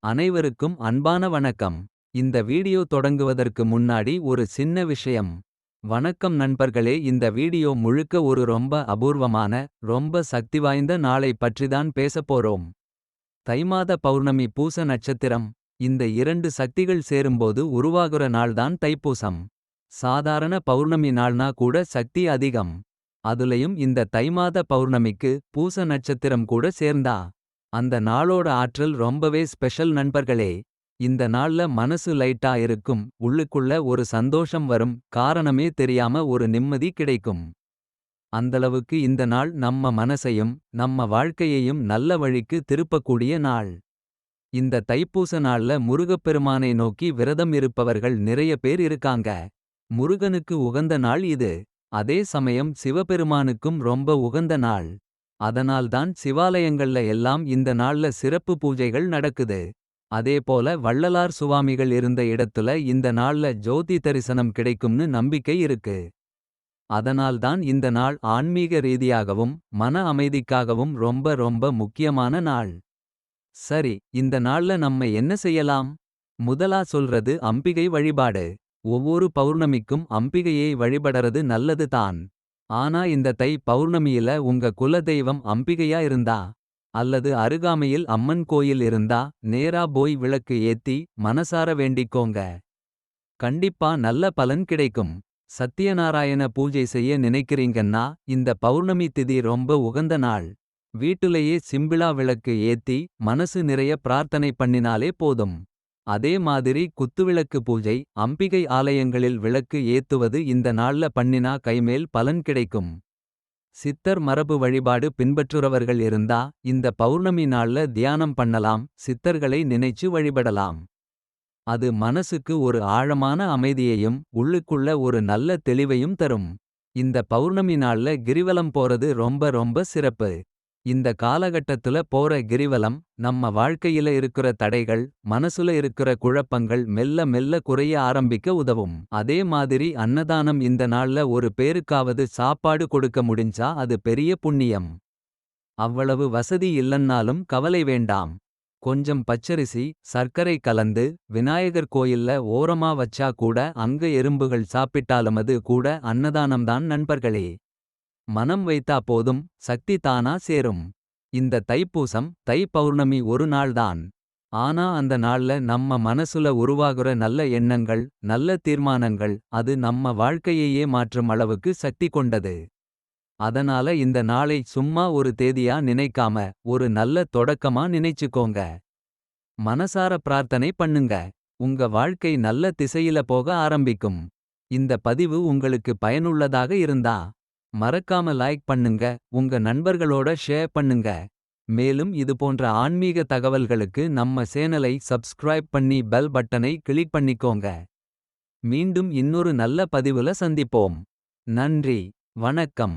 அனைவருக்கும் அன்பான வணக்கம். இந்த வீடியோ தொடங்குவதற்கு முன்னாடி ஒரு சின்ன விஷயம். வணக்கம் நண்பர்களே, இந்த வீடியோ முழுக்க ஒரு ரொம்ப அபூர்வமான, ரொம்ப சக்திவாய்ந்த நாளை பற்றிதான் பேசப்போறோம். தைமாத பௌர்ணமி பூச நட்சத்திரம். இந்த இரண்டு சக்திகள் சேரும்போது உருவாகுற நாள்தான் தைப்பூசம். சாதாரண பௌர்ணமி நாள்னா கூட சக்தி அதிகம். அதுலயும் இந்த தைமாத பௌர்ணமிக்கு பூச நட்சத்திரம் கூட சேர்ந்தா அந்த நாளோட ஆற்றல் ரொம்பவே ஸ்பெஷல் நண்பர்களே. இந்த நாள்ல மனசு லைட்டா இருக்கும், உள்ளுக்குள்ள ஒரு சந்தோஷம் வரும், காரணமே தெரியாம ஒரு நிம்மதி கிடைக்கும். அந்தளவுக்கு இந்த நாள் நம்ம மனசையும் நம்ம வாழ்க்கையையும் நல்ல வழிக்கு திருப்பக்கூடிய நாள். இந்த தைப்பூச நாள்ல முருகப்பெருமானை நோக்கி விரதம் இருப்பவர்கள் நிறைய பேர் இருக்காங்க. முருகனுக்கு உகந்த நாள் இது. அதே சமயம் சிவபெருமானுக்கும் ரொம்ப உகந்த நாள். அதனால்தான் சிவாலயங்கள்ல எல்லாம் இந்த நாள்ல சிறப்பு பூஜைகள் நடக்குது. அதேபோல வள்ளலார் சுவாமிகள் இருந்த இடத்துல இந்த நாள்ல ஜோதி தரிசனம் கிடைக்கும்னு நம்பிக்கை இருக்கு. அதனால்தான் இந்த நாள் ஆன்மீக ரீதியாகவும் மன அமைதிக்காகவும் ரொம்ப ரொம்ப முக்கியமான நாள். சரி, இந்த நாள்ல நம்ம என்ன செய்யலாம்? முதலா சொல்றது அம்பிகை வழிபாடு. ஒவ்வொரு பௌர்ணமிக்கும் அம்பிகையை வழிபடறது நல்லது தான். ஆனா இந்த தை பௌர்ணமியில உங்க குலதெய்வம் அம்பிகையா இருந்தா, அல்லது அருகாமையில் அம்மன் கோயில் இருந்தா நேரா போய் விளக்கு ஏத்தி மனசார வேண்டிக்கோங்க. கண்டிப்பா நல்ல பலன் கிடைக்கும். சத்தியநாராயண பூஜை செய்ய நினைக்கிறீங்கன்னா இந்த பௌர்ணமி திதி ரொம்ப உகந்த நாள். வீட்டுலயே சிம்பிளா விளக்கு ஏத்தி மனசு நிறைய பிரார்த்தனை பண்ணினாலே போதும். அதே மாதிரி குத்துவிளக்கு பூஜை, அம்பிகை ஆலயங்களில் விளக்கு ஏத்துவது இந்த நாள்ல பண்ணினா கைமேல் பலன் கிடைக்கும். சித்தர் மரபு வழிபாடு பின்பற்றுறவர்கள் இருந்தா இந்த பௌர்ணமி நாள்ல தியானம் பண்ணலாம், சித்தர்களை நினைச்சு வழிபடலாம். அது மனசுக்கு ஒரு ஆழமான அமைதியையும் உள்ளுக்குள்ள ஒரு நல்ல தெளிவையும் தரும். இந்த பௌர்ணமி நாள்ல கிரிவலம் போறது ரொம்ப ரொம்ப சிறப்பு. இந்த காலகட்டத்துல போற கிரிவலம் நம்ம வாழ்க்கையில இருக்கிற தடைகள், மனசுல இருக்கிற குழப்பங்கள் மெல்ல மெல்ல குறைய ஆரம்பிக்க உதவும். அதே மாதிரி அன்னதானம் இந்த நாள்ல ஒரு பேருக்காவது சாப்பாடு கொடுக்க முடிஞ்சா அது பெரிய புண்ணியம். அவ்வளவு வசதி இல்லன்னாலும் கவலை வேண்டாம். கொஞ்சம் பச்சரிசி சர்க்கரை கலந்து விநாயகர் கோயில்ல ஓரமா வச்சா கூட அங்க எறும்புகள் சாப்பிட்டாலுமது கூட அன்னதானம்தான் நண்பர்களே. மனம் வைத்தா போதும், சக்தி தானா சேரும். இந்த தைப்பூசம் தை பௌர்ணமி ஒரு நாள்தான். ஆனா அந்த நாள்ல நம்ம மனசுல உருவாகுற நல்ல எண்ணங்கள், நல்ல தீர்மானங்கள் அது நம்ம வாழ்க்கையையே மாற்றும் அளவுக்கு சக்தி கொண்டது. அதனால இந்த நாளை சும்மா ஒரு தேதியா நினைக்காம ஒரு நல்ல தொடக்கமா நினைச்சுக்கோங்க. மனசார பிரார்த்தனை பண்ணுங்க. உங்க வாழ்க்கை நல்ல திசையில போக ஆரம்பிக்கும். இந்த பதிவு உங்களுக்கு பயனுள்ளதாக இருந்தா மறக்காம லைக் பண்ணுங்க, உங்க நண்பர்களோட ஷேர் பண்ணுங்க. மேலும் இதுபோன்ற ஆன்மீக தகவல்களுக்கு நம்ம சேனலை சப்ஸ்கிரைப் பண்ணி பெல் பட்டனை கிளிக் பண்ணிக்கோங்க. மீண்டும் இன்னொரு நல்ல பதிவுல சந்திப்போம். நன்றி, வணக்கம்.